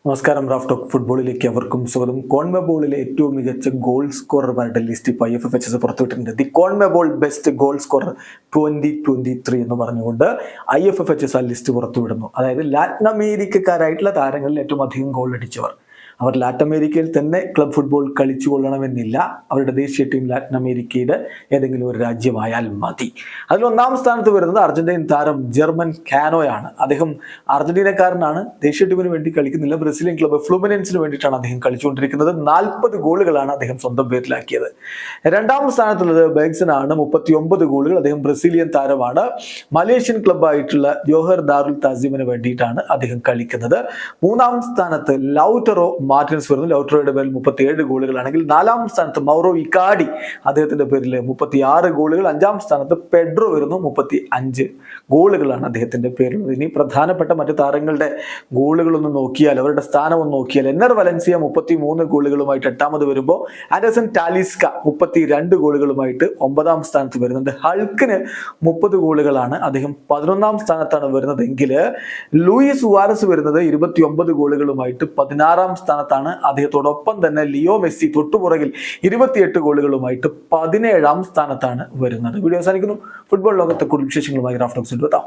നമസ്കാരം. Raf talk ഫുട്ബോളിലേക്ക് അവർക്കും സ്വാഗതം. കോൺമെബോളിലെ ഏറ്റവും മികച്ച ഗോൾ സ്കോറർമാരുടെ ലിസ്റ്റ് ഇപ്പോൾ IFFHS പുറത്തുവിട്ടിട്ടുണ്ട്. The CONMEBOL best goal scorer 2023 എന്ന് പറഞ്ഞുകൊണ്ട് IFFHS ആ ലിസ്റ്റ് പുറത്തുവിടുന്നു. അതായത് ലാറ്റിൻ അമേരിക്കക്കാരായിട്ടുള്ള താരങ്ങളിൽ ഏറ്റവും അധികം ഗോൾ അടിച്ചവർ. അവർ ലാറ്റിൻ അമേരിക്കയിൽ തന്നെ ക്ലബ് ഫുട്ബോൾ കളിച്ചു കൊള്ളണമെന്നില്ല. അവരുടെ ദേശീയ ടീം ലാറ്റിൻ അമേരിക്കയുടെ ഏതെങ്കിലും ഒരു രാജ്യമായാൽ മതി. അതിൽ ഒന്നാം സ്ഥാനത്ത് വരുന്നത് അർജന്റീൻ താരം ജർമൻ കാനോയാണ്. അദ്ദേഹം അർജന്റീനക്കാരനാണ്, ദേശീയ ടീമിന് വേണ്ടി കളിക്കുന്നില്ല. ബ്രസീലിയൻ ക്ലബ്ബ് ഫ്ലൂമിനൻസിന് വേണ്ടിയിട്ടാണ് അദ്ദേഹം കളിച്ചുകൊണ്ടിരിക്കുന്നത്. 40 ഗോളുകളാണ് അദ്ദേഹം സ്വന്തം പേരിലാക്കിയത്. രണ്ടാം സ്ഥാനത്തുള്ളത് ബെഗ്സൺ ആണ്, 39 ഗോളുകൾ. അദ്ദേഹം ബ്രസീലിയൻ താരമാണ്. മലേഷ്യൻ ക്ലബ്ബായിട്ടുള്ള ജോഹർ ദാറുൽ താസിമിന് വേണ്ടിയിട്ടാണ് അദ്ദേഹം കളിക്കുന്നത്. മൂന്നാം സ്ഥാനത്ത് ലൗറ്ററോ മാർട്ടിൻസ് വരുന്നു. ലൗറ്ററോയുടെ പേരിൽ 37 ഗോളുകളാണെങ്കിൽ നാലാം സ്ഥാനത്ത് മൗറോ ഇക്കാഡി, അദ്ദേഹത്തിന്റെ പേരിൽ 36 ഗോളുകൾ. അഞ്ചാം സ്ഥാനത്ത് പെഡ്രോ വരുന്നു, 35 ഗോളുകളാണ് അദ്ദേഹത്തിന്റെ പേരിൽ. ഇനി പ്രധാനപ്പെട്ട മറ്റു താരങ്ങളുടെ ഗോളുകളൊന്ന് നോക്കിയാൽ, അവരുടെ സ്ഥാനം ഒന്ന് നോക്കിയാൽ, എന്നർ വലൻസിയ 33 ഗോളുകളുമായിട്ട് എട്ടാമത് വരുമ്പോൾ ആൻഡേഴ്സൺ ടാലിസ്ക 32 ഗോളുകളുമായിട്ട് 9ാം സ്ഥാനത്ത് വരുന്നുണ്ട്. ഹൾക്കിന് 30 ഗോളുകളാണ്, അദ്ദേഹം 11ാം സ്ഥാനത്താണ് വരുന്നതെങ്കിൽ ലൂയിസ് സുവാരസ് വരുന്നത് 29 ഗോളുകളുമായിട്ട് 16ാം സ്ഥാനത്താണ്. അദ്ദേഹത്തോടൊപ്പം തന്നെ ലിയോ മെസ്സി തൊട്ടുപുറകിൽ 28 ഗോളുകളുമായിട്ട് 17ാം സ്ഥാനത്താണ് വരുന്നത്. വീഡിയോ അവസാനിക്കുന്നു. ഫുട്ബോൾ ലോകത്തെ കൂടുതൽ വിശേഷങ്ങളുമായി റാഫ് ടോക്സിൽ എത്താം.